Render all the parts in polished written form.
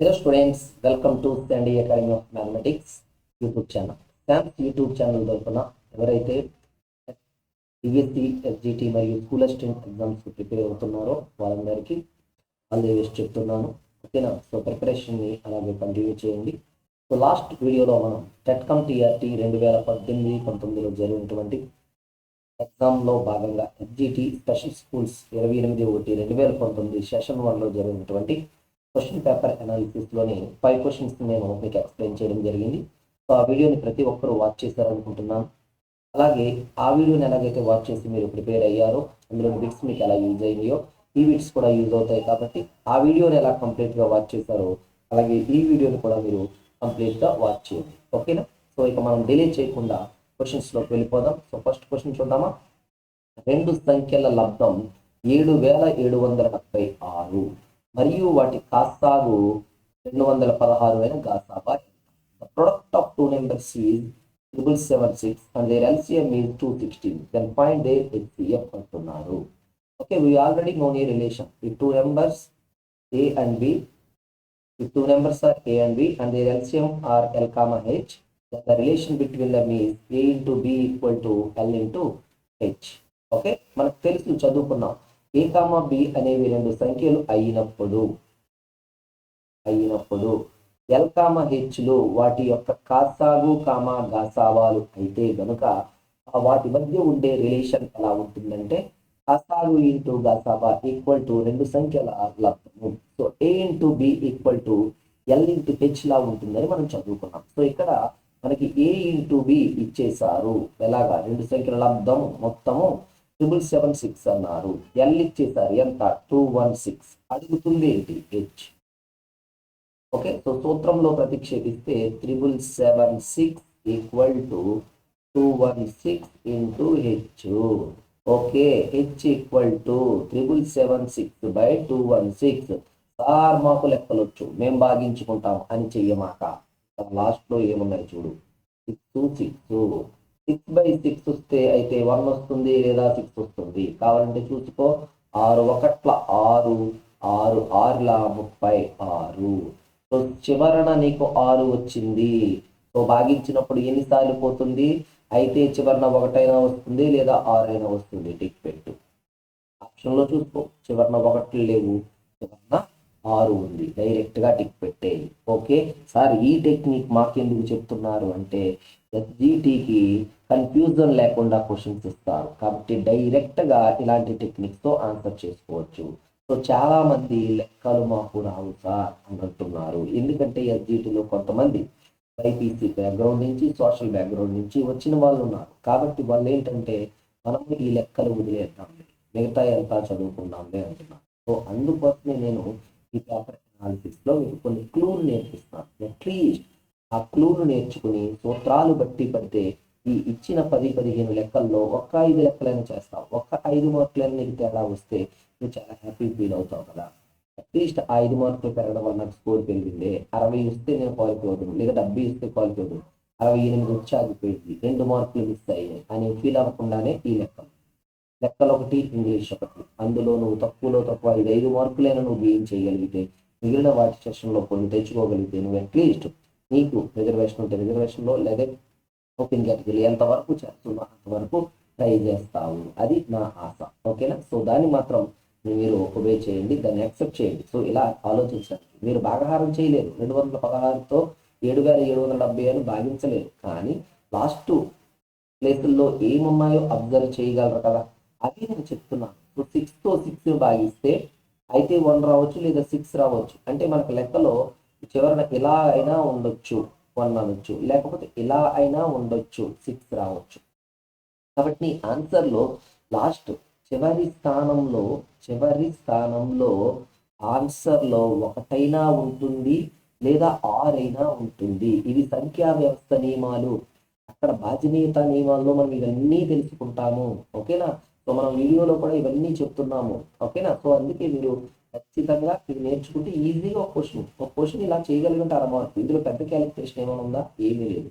Hello students, welcome to Sandy Academy of Mathematics YouTube channel. SAMS YouTube channel తరపున ఎవరైతే DSC, SGT మరియు school assistant exams prepare అవుతున్నారో వాళ్ళందరికీ all the best చెప్తున్నాను. ఓకేనా? So ప్రిపరేషన్ని అలాగే కంటిన్యూ చేయండి. సో లాస్ట్ వీడియోలో మనం టెట్కమ్ టీఆర్టీ 2018-19లో జరిగినటువంటి ఎగ్జామ్లో భాగంగా ఎస్జిటి స్పెషల్ స్కూల్స్ 28/1/2019 సెషన్ 1లో జరిగినటువంటి క్వశ్చన్ పేపర్ అనాలిసిస్లోని 5 క్వశ్చన్స్ నేను మీకు ఎక్స్ప్లెయిన్ చేయడం జరిగింది. సో ఆ వీడియోని ప్రతి ఒక్కరూ వాచ్ చేశారనుకుంటున్నాను. అలాగే ఆ వీడియోని ఎలాగైతే వాచ్ చేసి మీరు ప్రిపేర్ అయ్యారో అందులో బిట్స్ మీకు ఎలా యూజ్ అయినాయో ఈ బిట్స్ కూడా యూజ్ అవుతాయి. కాబట్టి ఆ వీడియోని ఎలా కంప్లీట్గా వాచ్ చేశారో అలాగే ఈ వీడియోని కూడా మీరు కంప్లీట్గా వాచ్ చేయండి. ఓకేనా? సో ఇక మనం డిలే చేయకుండా క్వశ్చన్స్లోకి వెళ్ళిపోదాం. సో ఫస్ట్ క్వశ్చన్ చూద్దామా? రెండు సంఖ్యల లబ్ధం 7776 మరియు వాటి కాసాగు 216 అయిన గాసాబా. The product of two numbers is 776 and their LCM is 216. Then find their HCF అంటున్నారు. Okay, we already know a relation. If two numbers A and B, if two numbers are A and B and their LCM are L comma H, then the relation between them is A into B equal to L into H. Okay, మనకు తెలుసు, చదువుకున్నాం. A comma B అనేవి రెండు సంఖ్యలు అయినప్పుడు L comma హెచ్లు వాటి యొక్క కాసాగు comma గాసావాలు అయితే గనుక వాటి మధ్య ఉండే రిలేషన్ ఎలా ఉంటుందంటే కాసాగు ఇంటూ గాసాబా ఈక్వల్ టు రెండు సంఖ్యల లబ్ధము. So A into B equal to L ఇంటూ హెచ్ లా ఉంటుందని మనం చదువుకున్నాం. సో ఇక్కడ మనకి A ఇంటూ B ఇచ్చేసారు. ఎలాగా? రెండు సంఖ్యల లబ్ధము మొత్తము 776 అన్నారు. L ఇచ్చేసారు ఎంత? 216. అడుగుతుంది ఏంటి? హెచ్. ఓకే, సో సూత్రంలో ప్రతిక్షేపిస్తే 776 equal to 216 into H. Okay, H equal to 776/216. Sir మాకు లెక్కలొచ్చు, మేము భాగించుకుంటాం అని చెయ్యమాక. లాస్ట్లో ఏమున్నాయి చూడు, 6/6 వస్తే అయితే 1 వస్తుంది లేదా 6 వస్తుంది. కావాలంటే చూసుకో. 6 1 6, 6 6 36. సో చివరన నీకు 6 వచ్చింది. సో భాగించినప్పుడు ఎన్నిసార్లు పోతుంది? అయితే చివరన 1 అయినా వస్తుంది లేదా 6 అయినా వస్తుంది. టిక్ పెట్టు. ఆప్షన్లో చూసుకో. చివరన 1 లేవు, చివరన 6 ఉంది. డైరెక్ట్గా టిక్ పెట్టేయి. ఓకే సార్, ఈ టెక్నిక్ మాకెందుకు చెప్తున్నారు అంటే ఎస్జిటికి కన్ఫ్యూజన్ లేకుండా క్వశ్చన్స్ ఇస్తారు. కాబట్టి డైరెక్ట్గా ఇలాంటి టెక్నిక్స్తో ఆన్సర్ చేసుకోవచ్చు. సో చాలా మంది లెక్కలు మాకు రావు సార్ అని అంటున్నారు. ఎందుకంటే ఎస్జిటిలో కొంతమంది బైపీసీ బ్యాక్గ్రౌండ్ నుంచి, సోషల్ బ్యాక్గ్రౌండ్ నుంచి వచ్చిన వాళ్ళు ఉన్నారు. కాబట్టి వాళ్ళు ఏంటంటే మనం ఈ లెక్కలు వదిలేద్దాం, మిగతా ఎంత చదువుకుందాంలే అంటున్నారు. సో అందుకోసమే నేను ఈ పేపర్ అనాలిసిస్లో మీకు కొన్ని క్లూలు నేర్పిస్తాను. అట్లీస్ట్ ఆ క్లూను నేర్చుకుని సూత్రాలు బట్టి పడితే ఈ ఇచ్చిన 10-15 లెక్కల్లో ఒక్క 5 లెక్కలైనా చేస్తావు. ఒక్క 5 మార్కులైనా నీకు తేడా వస్తే నువ్వు చాలా హ్యాపీ ఫీల్ అవుతావు కదా. అట్లీస్ట్ 5 మార్కులు పెరగడం వల్ల నాకు స్కోర్ పెరిగింది. 60 ఇస్తే నేను క్వాలిఫై అవుతుంది, లేదా 70 ఇస్తే క్వాలిఫై అవుతుంది. 68 వచ్చి ఆగిపోయింది, 2 మార్కులు మిస్ అయ్యాయి అని ఫీల్ అవ్వకుండానే ఈ లెక్కలు ఒకటి, ఇంగ్లీష్ ఒకటి, అందులో నువ్వు తక్కువలో తక్కువ 5 మార్కులైనా నువ్వు గెయిన్ చేయగలిగితే, మిగిలిన వాటి సెషన్లో కొన్ని తెచ్చుకోగలిగితే నువ్వు అట్లీస్ట్ నీకు రిజర్వేషన్ ఉంటే రిజర్వేషన్లో లేదా ఓపెన్ కేటగిరీ ఎంతవరకు చేస్తున్నా అంతవరకు ట్రై చేస్తావు. అది నా ఆశ. ఓకేనా? సో దాన్ని మాత్రం మీరు ఒబే చేయండి, దాన్ని యాక్సెప్ట్ చేయండి. సో ఇలా ఆలోచించండి. మీరు భాగహారం చేయలేరు, 216తో 7770 అని భావించలేరు. కానీ లాస్ట్ ప్లేసుల్లో ఏమున్నాయో అబ్జర్వ్ చేయగలరు కదా, అది నేను చెప్తున్నాను. సో 6తో 6 భాగిస్తే అయితే 1 రావచ్చు లేదా 6 రావచ్చు. అంటే మనకు లెక్కలో చివరన ఇలా అయినా ఉండొచ్చు, 1 అనొచ్చు, లేకపోతే ఇలా అయినా ఉండొచ్చు, 6 రావచ్చు. కాబట్టి నీ ఆన్సర్లో లాస్ట్ చివరి స్థానంలో ఆన్సర్లో 1 అయినా ఉంటుంది లేదా 6 అయినా ఉంటుంది. ఇవి సంఖ్యా వ్యవస్థ నియమాలు. అక్కడ బాధ్యనీయత నియమాల్లో మనం ఇవన్నీ తెలుసుకుంటాము. ఓకేనా? సో మనం వీడియోలో కూడా ఇవన్నీ చెప్తున్నాము. ఓకేనా? సో అందుకే మీరు ఖచ్చితంగా ఇది నేర్చుకుంటే ఈజీగా ఒక క్వశ్చన్ ఇలా చేయగలిగితే 6 మార్కు. ఇందులో పెద్ద క్యాలిక్యులేషన్ ఏమైనా ఉందా? ఏమీ లేదు.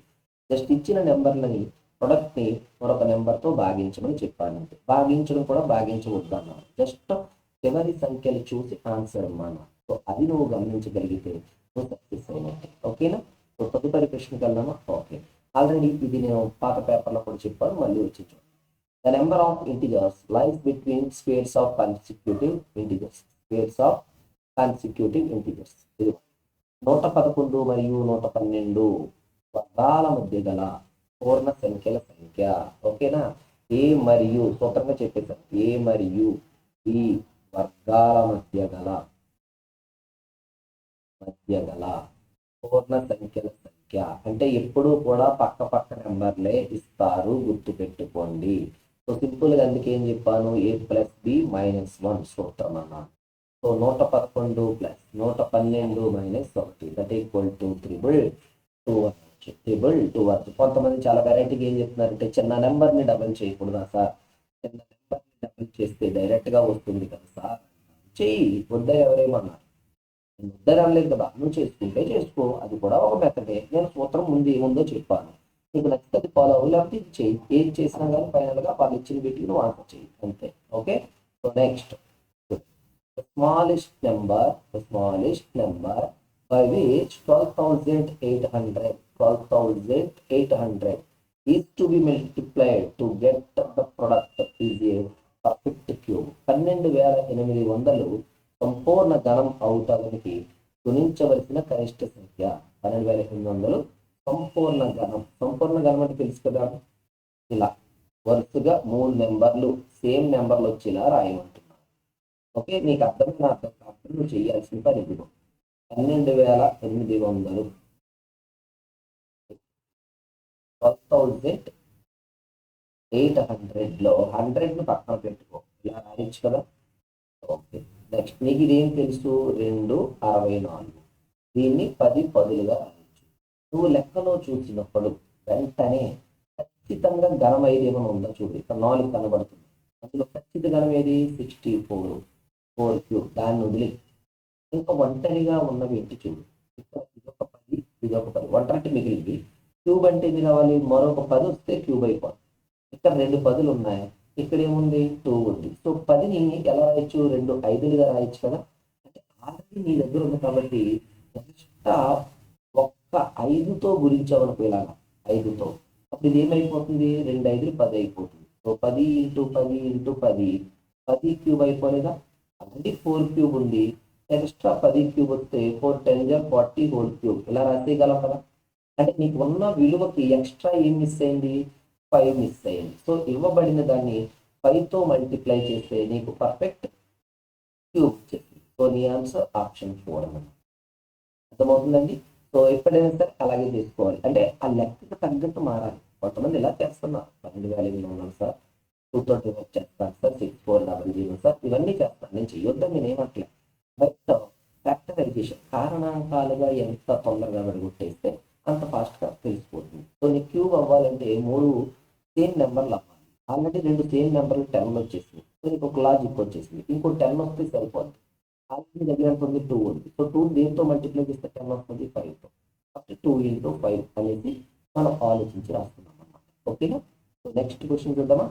జస్ట్ ఇచ్చిన నెంబర్లని ప్రొడక్ట్ని మరొక నెంబర్తో భాగించమని చెప్పాను. భాగించడం కూడా భాగించవద్దన్నారు. జస్ట్ చివరి సంఖ్యలు చూసి ఆన్సర్ అన్నమాట. సో అది నువ్వు గమనించగలిగితే నువ్వు సక్సెస్ అయినట్టే. ఓకేనా? సో తదుపరి ప్రశ్నకి వెళ్దామా? ఓకే, ఆల్రెడీ ఇది నేను పాత పేపర్లో కూడా చెప్పాను, మళ్ళీ వచ్చి చూడండి. The number of integers lies between squares of consecutive integers. Squares of consecutive integers. ఇది 111 మరియు 112 వర్గాల మధ్య గల పూర్ణ సంఖ్యల సంఖ్య. ఓకేనా? ఏ మరియు సూత్రంగా చెప్పేసాను, ఏ మరియు ఈ వర్గాల మధ్య గల పూర్ణ సంఖ్యల సంఖ్య. అంటే ఎప్పుడూ కూడా పక్క పక్క నెంబర్లే ఇస్తారు, గుర్తు పెట్టుకోండి. సో సింపుల్ గా అందుకే ఏం చెప్పాను, a ప్లస్ బి మైనస్ 1 సూత్రం అన్నాను. So 111 plus 112 minus 1 that equal to 3/2. Triple two వచ్చు. కొంతమంది చాలా వెరైటీగా ఏం చెప్తున్నారంటే చిన్న నెంబర్ని డబల్ చేయకూడదా సార్, చిన్న నెంబర్ని డబల్ చేస్తే డైరెక్ట్ గా వస్తుంది కదా సార్. చెయ్యి, వద్దా ఎవరేమన్నారు, నేను వద్దని అనలేదు కదా, నువ్వు చేసుకుంటే చేసుకో, అది కూడా ఒక మెథడే. నేను సూత్రం ముందు ఏముందో చెప్పాను, నీకు నచ్చితే ఫాలో అవ్వు, లేకపోతే ఇది చెయ్యి. ఏది చేసినా కానీ ఫైనల్ గా వాళ్ళు ఇచ్చిన వీటికి నువ్వు ఆన్సర్ చెయ్యి, అంతే. Okay, so next, the smallest number by which 12,800 is to be multiplied to get the product is a perfect cube. 12,800 సంపూర్ణ గణం అవుతానికి గుణించవలసిన కనిష్ట సంఖ్య. 12,800 సంపూర్ణ గణం. సంపూర్ణ గణం అంటే తెలుసు కదా, ఇలా వరుసగా 3 నెంబర్లు సేమ్ నెంబర్లు వచ్చేలా రాయమంటున్నాను. ఓకే, నీకు అర్థం కాకుండా నువ్వు చేయాల్సిన పని ఇదిగో 12,800 12,800లో 100ని పక్కన పెట్టుకో, ఇలా రాయొచ్చు కదా. ఓకే, నెక్స్ట్ నీకు ఇదేం తెలుసు, 264. దీన్ని 10 పదులుగా రాయొచ్చు. నువ్వు లెక్కలో చూసినప్పుడు వెంటనే ఖచ్చితంగా ఘనం ఏది ఏమైనా ఉందో చూడు, ఇక్కడ 4 కనబడుతుంది, అందులో ఖచ్చిత ఘనం ఏది, 64 4 క్యూబ్. దాన్ని వదిలి ఇంకా ఒంటరిగా ఉన్నవి ఏంటి చూడు, ఇక్కడ ఇదొక 10 ఇదొక 10, ఒంటరి మిగిలింది. క్యూబ్ అంటే ఇది కావాలి, మరొక 10 వస్తే క్యూబ్ అయిపోతుంది. ఇక్కడ 2 10లు ఉన్నాయి, ఇక్కడ ఏముంది 2 ఉంది. సో 10ని ఎలా రాయొచ్చు, 2 5లుగా రాయొచ్చు కదా. అంటే ఆల్రెడీ నీ దగ్గర ఉంది కాబట్టి ఎక్స్ట్రా ఒక్క 5తో గురించామనుకో, ఇలాగా 5తో, అప్పుడు ఇది ఏమైపోతుంది, 2 5లు 10 అయిపోతుంది. సో 10 × 10 × 10 10 క్యూబ్ అయిపోలేదా. ఆల్రెడీ 4 క్యూబ్ ఉంది, ఎక్స్ట్రా 10 క్యూబ్ వస్తే 4 10 40 హోల్ క్యూబ్, ఇలా రాసేయగలం కదా. అంటే నీకు ఉన్న విలువకి ఎక్స్ట్రా ఏం మిస్ అయింది, 5 మిస్ అయింది. సో ఇవ్వబడిన దాన్ని 5తో మల్టిప్లై చేస్తే నీకు పర్ఫెక్ట్ క్యూబ్ వచ్చేసింది. సో నీ ఆన్సర్ ఆప్షన్ 4 అన్నమాట. అర్థమవుతుందండి. సో ఎప్పుడైనా సరే అలాగే చేసుకోవాలి, అంటే ఆ లెక్కకు తగ్గట్టు మారాలి. కొంతమంది ఇలా చేస్తున్నారు, 12,800 సార్, 2తో డివైడ్ చేస్తాను సార్, 6400 సార్, ఇవన్నీ చేస్తాను, నేను చెయ్యొద్దని నేను ఏమంటలేదు. బట్ ఫ్యాక్టరైజేషన్ కారణాంకాలుగా ఎంత తొందరగా విడగొట్టేస్తే అంత ఫాస్ట్గా తెలిసిపోతుంది. సో నీ క్యూబ్ అవ్వాలంటే 3 సేమ్ నెంబర్లు అవ్వాలి. ఆల్రెడీ 2 సేమ్ నెంబర్లు 10 వచ్చేసింది. సో నీకు ఒక లాజిక్ వచ్చేసింది, ఇంకో 10 వస్తే సరిపోతుంది. ఆల్రెడీ దగ్గర ఎంత ఉంది, 2 ఉంది. సో 2 దేంతో మల్టిప్లై చేస్తే 10 వస్తుంది, 5తో. ఫస్ట్ 2 × 5 అనేది మనం ఆలోచించి రాస్తున్నాం అన్నమాట. ఓకేనా. సో నెక్స్ట్ క్వశ్చన్ చూద్దామా.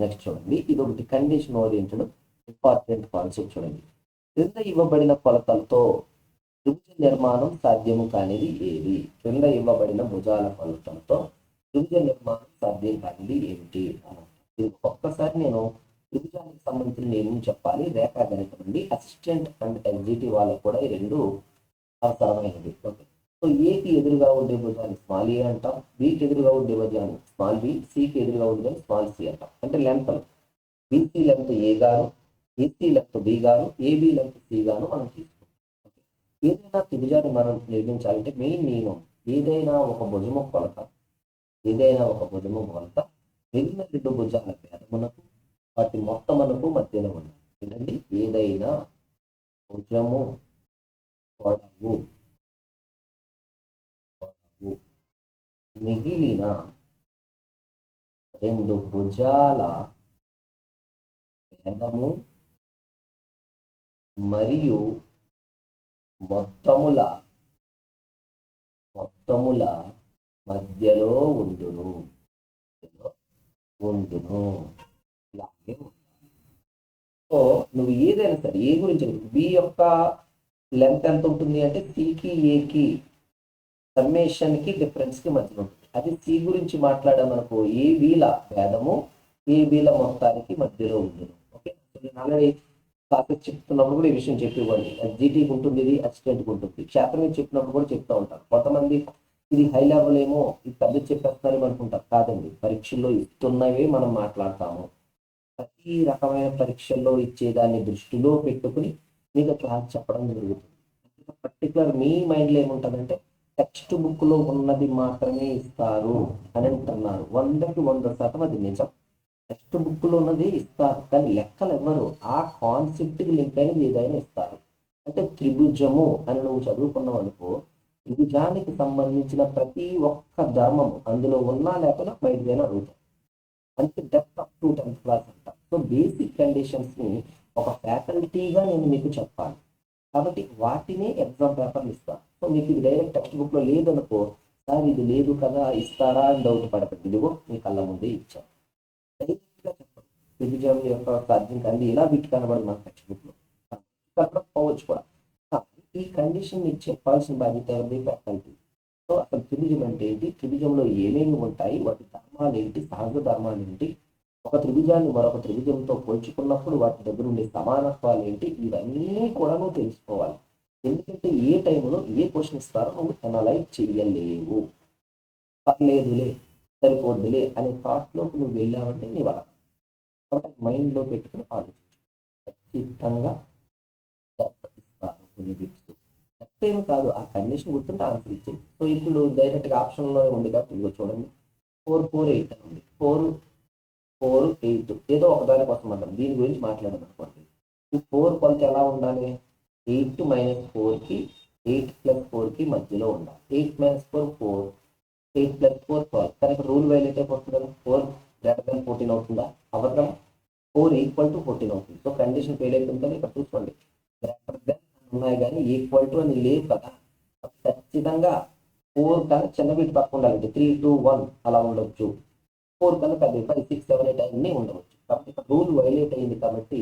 నెక్స్ట్ చూడండి, ఇది ఒకటి కండిషన్ ఓరియంటెడ్ ఇంపార్టెంట్ కాన్సెప్ట్. చూడండి, క్రింద ఇవ్వబడిన కొలతలతో త్రిభుజ నిర్మాణం సాధ్యము కానిది ఏది. క్రింద ఇవ్వబడిన భుజాల కొలతలతో త్రిభుజ నిర్మాణం సాధ్యం కానిది ఏమిటి అని. ఒక్కసారి నేను త్రిభుజానికి సంబంధించిన నియమం చెప్పాలి. రేఖాగణితం నుండి అసిస్టెంట్ అండ్ ఎగ్జిటి వాళ్ళకు కూడా ఈ 2 అవసరమైనది. ఓకే, సో ఏకి ఎదురుగా ఉండే భుజాన్ని స్మాల్ ఏ అంటాం, బికి ఎదురుగా ఉండే భుజాన్ని స్మాల్ బి, సికి ఎదురుగా ఉండే స్మాల్ సి అంటాం. అంటే లెంత్, బీసీ లెంత్ ఏ గాను, ఏసీ లెంత్ బి గాను, ఏబి లెంత్ సి గాను మనం తీసుకుంటాం. ఏదైనా త్రిభుజాన్ని మనం నిర్మించాలంటే మెయిన్ నియమం, ఏదైనా ఒక భుజము కొలత మిగిలిన 2 భుజాల భేదమునకు వాటి మొత్తమునకు మధ్యలో ఉన్నది. ఏంటండి, ఏదైనా భుజము పొడవు మిగిలిన 2 భుజాల భేదము మరియు మొత్తముల మధ్యలో ఉండును. ఇలాగే ఉండాలి. సో నువ్వు ఏదైనా సరే ఏ గురించి, బి యొక్క లెంత్ ఎంత ఉంటుంది అంటే సికి ఏకి సమ్మేషన్కి డిఫరెన్స్కి మధ్యలో ఉంటుంది. అది సి గురించి మాట్లాడామనుకో ఏబీల భేదము ఏబీల మొత్తానికి మధ్యలో ఉంటుంది. ఓకే, నేను ఆల్రెడీ క్లాసెస్ చెప్తున్నప్పుడు కూడా ఈ విషయం చెప్పివ్వండి. జీటీకి ఉంటుంది, ఇది అసిస్టెంట్కి ఉంటుంది. క్షేత్రం మీద చెప్పినప్పుడు కూడా చెప్తూ ఉంటారు. కొంతమంది ఇది హై లెవెల్ ఏమో ఇది పెద్ద చెప్పేస్తున్నారని అనుకుంటారు. కాదండి, పరీక్షల్లో ఇస్తున్నవే మనం మాట్లాడతాము. ప్రతి రకమైన పరీక్షల్లో ఇచ్చేదాన్ని దృష్టిలో పెట్టుకుని మీకు క్లాస్ చెప్పడం జరుగుతుంది. పర్టికులర్ మీ మైండ్లో ఏముంటుందంటే టెక్స్ట్ బుక్లో ఉన్నది మాత్రమే ఇస్తారు అని అంటున్నారు. 100కి 100% అది నిజం. టెక్స్ట్ బుక్లో ఉన్నది ఇస్తారు, కానీ లెక్కలు ఎవ్వరు. ఆ కాన్సెప్ట్కి లింక్ అయినది ఏదైనా ఇస్తారు. అంటే త్రిభుజము అని నువ్వు చదువుకున్నావు అనుకో, త్రిభుజానికి సంబంధించిన ప్రతి ఒక్క ధర్మము అందులో ఉన్నా లేకపోయినా బయటదైనా అడుగుతాం. అంటే depth up to 10th class అంట. సో బేసిక్ కండిషన్స్ని ఒక ఫ్యాకల్టీగా నేను మీకు చెప్పాలి. కాబట్టి వాటిని ఎగ్జామ్ పేపర్లు ఇస్తాను. సో మీకు ఇది డైరెక్ట్ టెక్స్ట్ బుక్లో లేదనుకో, సార్ ఇది లేదు కదా ఇస్తారా అని డౌట్ పడకండి. ఇదిగో మీ కళ్ళ ముందే ఇచ్చాను. డైరెక్ట్గా చెప్పండి త్రిభుజం యొక్క సాధ్యం కానీ ఇలా వీటి కనబడదు మన టెక్స్ట్ బుక్లో, కనబడకపోవచ్చు కూడా. ఈ కండిషన్ మీకు చెప్పాల్సిన బాధ్యత ఎవరిది? ఫ్యాకల్టీ. సో అసలు త్రిభుజం అంటే ఏంటి, త్రిభుజంలో ఏమేమి ఉంటాయి, వాటి ధర్మాలు ఏంటి, సహజ ధర్మాలు ఏంటి, ఒక త్రిభుజాన్ని మరొక త్రిభుజంతో పోల్చుకున్నప్పుడు వాటి దగ్గర ఉండే సమానత్వాలు ఏంటి, ఇవన్నీ కూడా నువ్వు తెలుసుకోవాలి. ఎందుకంటే ఏ టైంలో ఏ క్వశ్చన్ ఇస్తారో నువ్వు అనలైజ్ చేయలేవు. పర్లేదులే సరిపోద్దులే అనే థాట్లోకి నువ్వు వెళ్ళావంటే నీ వల్ల. కాబట్టి మైండ్లో పెట్టుకుని ఆలోచించు. ఖచ్చితంగా ఇస్తారు కొన్ని బిట్స్. ఏమి కాదు, ఆ కండిషన్ గుర్తుంటే ఆన్సర్ ఇచ్చేది. సో ఇప్పుడు డైరెక్ట్గా ఆప్షన్లో ఉంది కాబట్టి ఇదిగో చూడండి, 4 4 8 అని ఉంది. 4 4 8 ఏదో ఒక దాని కోసం అంటాం, దీని గురించి మాట్లాడడం అనుకోండి. ఈ 4 కొలత ఎలా ఉండాలి? 8 - 4కి 8 + 4కి మధ్యలో ఉండాలి. 8 - 4 4, 8 + 4 12. కనుక రూల్ వైలేట్ అయిపోతుంది. 4 > 14 అవుతుందా? అవ్వదు. 4 = 14 అవుతుంది. సో కండిషన్ ఫెయిల్ అయిపోతుంది. ఇక్కడ చూసుకోండి, గ్రేటర్ దెన్ ఉన్నాయి కానీ ఈక్వల్ టు అని లేవు కదా. ఖచ్చితంగా 4 కన్నా చిన్న బిట్ పక్క ఉండాలంటే 3 2 1 అలా ఉండొచ్చు. 4 కన్నా పెద్ద 5 6 7 8 అన్నీ ఉండవచ్చు. కాబట్టి ఇక్కడ రూల్ వైలేట్ అయింది కాబట్టి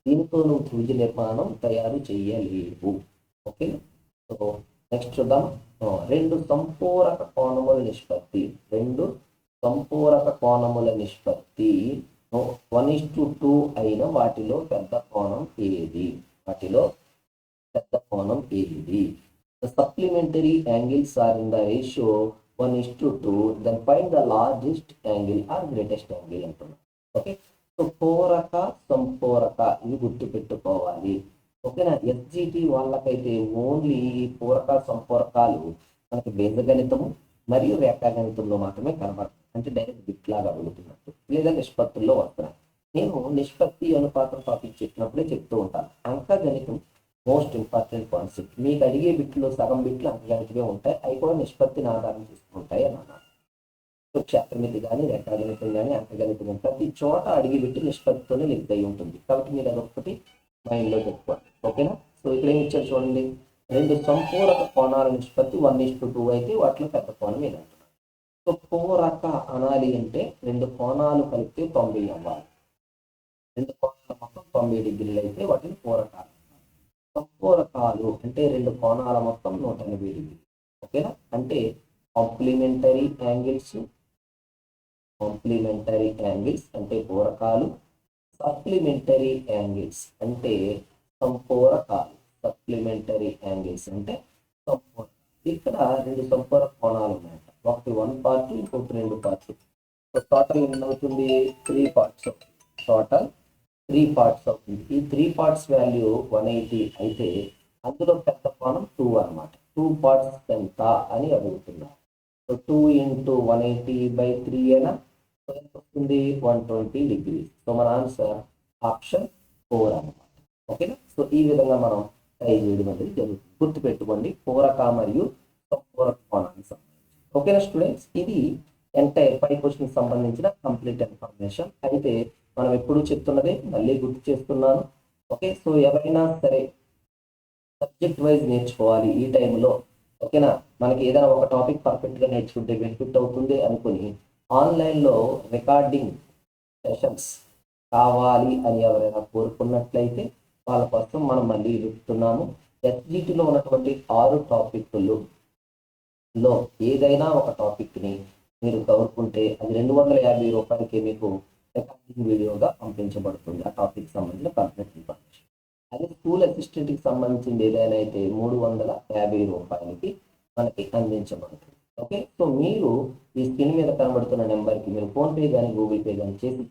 దీనితో నువ్వు త్రిభుజ నిర్మాణం తయారు చేయలేవు. ఓకే, సో నెక్స్ట్ చూద్దాం. 2 సంపూరక కోణముల నిష్పత్తి. 2 సంపూరక కోణముల నిష్పత్తి 1:2 అయిన వాటిలో పెద్ద కోణం ఏది? వాటిలో పెద్ద కోణం ఏది? The supplementary angles are in the ratio 1:2. Then find the largest angle or greatest angle అంటున్నాం. ఓకే, సో పూరక సంపూరక ఇవి గుర్తు పెట్టుకోవాలి. ఓకేనా? ఎస్జిటి వాళ్ళకైతే ఓన్లీ పూరక సంపూరకాలు మనకి బీజగణితము మరియు రేఖాగణితంలో మాత్రమే కనబడతాయి. అంటే డైరెక్ట్ బిట్ లాగా అడుగుతున్నట్టు, లేదా నిష్పత్తుల్లో వస్తున్నాయి. నేను నిష్పత్తి అనుపాతం టాపిక్ చెప్పినప్పుడే చెప్తూ ఉంటాను. అంకగణితం మోస్ట్ ఇంపార్టెంట్ కాన్సెప్ట్. మీకు అడిగే బిట్లో సగం బిట్లు అంకగణితమే ఉంటాయి, అవి కూడా నిష్పత్తిని ఆధారం చేసుకుంటాయి అని అన్నారు. సో క్షేత్రమితి కానీ రేఖాగణితం కానీ అంకగణితం ప్రతి చోట అడిగే బిట్టు నిష్పత్తితోనే లింక్ అయి ఉంటుంది. కాబట్టి మీరు అదొకటి మైండ్లో పెట్టుకోండి. ఓకేనా? సో ఇక్కడ ఏమి ఇచ్చారు చూడండి, 2 సంపూరక కోణాల నిష్పత్తి 1:2 అయితే వాటిలో పెద్ద కోణం ఏదంటున్నారు. సో పూరక అనాలి అంటే 2 కోణాలు కలిపితే 90 అవ్వాలి. 2 కోణాల మొత్తం 90 డిగ్రీలు అయితే వాటిని పూరకాలు. సంపూరకాలు అంటే 2 కోణాల మొత్తం 180 డిగ్రీలు. ఓకేనా? అంటే కాంప్లిమెంటరీ యాంగిల్స్ అంటే పూరకాలు, సప్లిమెంటరీ యాంగిల్స్ అంటే సంపూరకాలు. సప్లిమెంటరీ యాంగిల్స్ అంటే సంపూరక. ఇక్కడ 2 సంపూరక కోణాలు ఉన్నాయంట, ఒకటి 1 పార్ట్, ఇంకొకటి 2 పార్ట్లు. టోటల్ ఎన్ని అవుతుంది? 3 పార్ట్స్. టోటల్ 3 పార్ట్స్ అవుతుంది. ఈ 3 పార్ట్స్ వాల్యూ 180 అయితే అందులో పెద్ద కోణం 2 అనమాట. 2 పార్ట్స్ ఎంత అని అడుగుతున్నారు. సో 2 × 180/3 అయినా ఎంత వస్తుంది? 120 డిగ్రీస్. సో మన ఆన్సర్ ఆప్షన్ 4 అనమాట. ఓకేనా? సో ఈ విధంగా మనం ట్రై చేయడం అనేది జరుగుతుంది. గుర్తుపెట్టుకోండి, పూరక మరియు సంపూరక కోణానికి సంబంధించి. ఓకేనా స్టూడెంట్స్? ఇది ఎంటైర్ 5 క్వశ్చన్కి సంబంధించిన కంప్లీట్ ఇన్ఫర్మేషన్. అయితే మనం ఎప్పుడు చెప్తున్నదే మళ్ళీ గుర్తు చేస్తున్నాను. ఓకే, సో ఎవరైనా సరే సబ్జెక్ట్ వైజ్ నేర్చుకోవాలి ఈ టైంలో. ఓకేనా? మనకి ఏదైనా ఒక టాపిక్ పర్ఫెక్ట్గా నేర్చుకుంటే బెనిఫిట్ అవుతుంది అనుకుని ఆన్లైన్లో రికార్డింగ్ సెషన్స్ కావాలి అని ఎవరైనా కోరుకున్నట్లయితే వాళ్ళ కోసం మనం మళ్ళీ చెప్తున్నాము. ఎస్జిటిలో ఉన్నటువంటి 6 టాపిక్లు లో ఏదైనా ఒక టాపిక్ని మీరు చదువుకుంటే అది 250 రూపాయలకి మీకు రికార్డింగ్ వీడియోగా పంపించబడుతుంది. ఆ టాపిక్ సంబంధించిన కంప్లీట్ ఇన్ఫర్మేషన్. అదే స్కూల్ అసిస్టెంట్కి సంబంధించింది ఏదైనా అయితే 350 రూపాయలకి మనకి అందించబడుతుంది. ఓకే, సో మీరు ఈ స్క్రీన్ మీద కనబడుతున్న నెంబర్కి మీరు ఫోన్పే కానీ గూగుల్ పే కానీ చేసి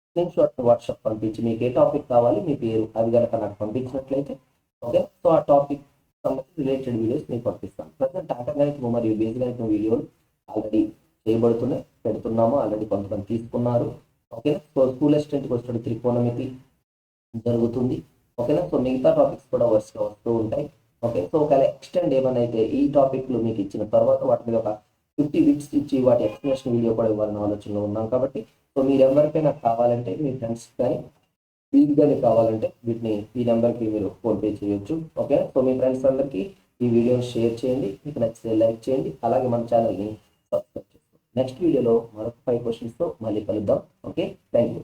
స్క్రీన్ షాట్ వాట్సాప్ పంపించి మీకు ఏ టాపిక్ కావాలి మీ పేరు అది కనుక నాకు పంపించినట్లయితే ఓకే, సో ఆ టాపిక్ సంబంధించి రిలేటెడ్ వీడియోస్ మీకు పంపిస్తాను. ప్రజెంట్ అంకగణితం మరియు బీజగణితం వీడియోలు ఆల్రెడీ చేయబడుతున్నాయి, పెడుతున్నాము. ఆల్రెడీ కొంతమంది తీసుకున్నారు. ఓకేనా, సో స్కూల్ అసిస్టెంట్కి వచ్చినట్టు త్రికోణమితి జరుగుతుంది. ఓకేనా, సో మిగతా టాపిక్స్ కూడా వరుసగా వస్తూ ఉంటాయి. ఓకే, సో ఒకవేళ ఎక్స్టెండ్ ఏమైనా అయితే ఈ టాపిక్లు మీకు ఇచ్చిన తర్వాత వాటి మీద ఒక 50 బిట్స్ ఇచ్చి వాటి ఎక్స్ప్లెనేషన్ వీడియో కూడా ఇవ్వాలని ఆలోచనలో ఉన్నాం. కాబట్టి సో మీరు ఎవరికైనా కావాలంటే మీ ఫ్రెండ్స్ కానీ మీకు కానీ కావాలంటే వీటిని ఈ నెంబర్కి మీరు ఫోన్పే చేయొచ్చు. ఓకే, సో మీ ఫ్రెండ్స్ అందరికీ ఈ వీడియోని షేర్ చేయండి. మీకు నచ్చితే లైక్ చేయండి. అలాగే మన ఛానల్ని సబ్స్క్రైబ్ చేసుకోండి. నెక్స్ట్ వీడియోలో మరొక 5 క్వశ్చన్స్తో మళ్ళీ కలుద్దాం. Okay, thank you.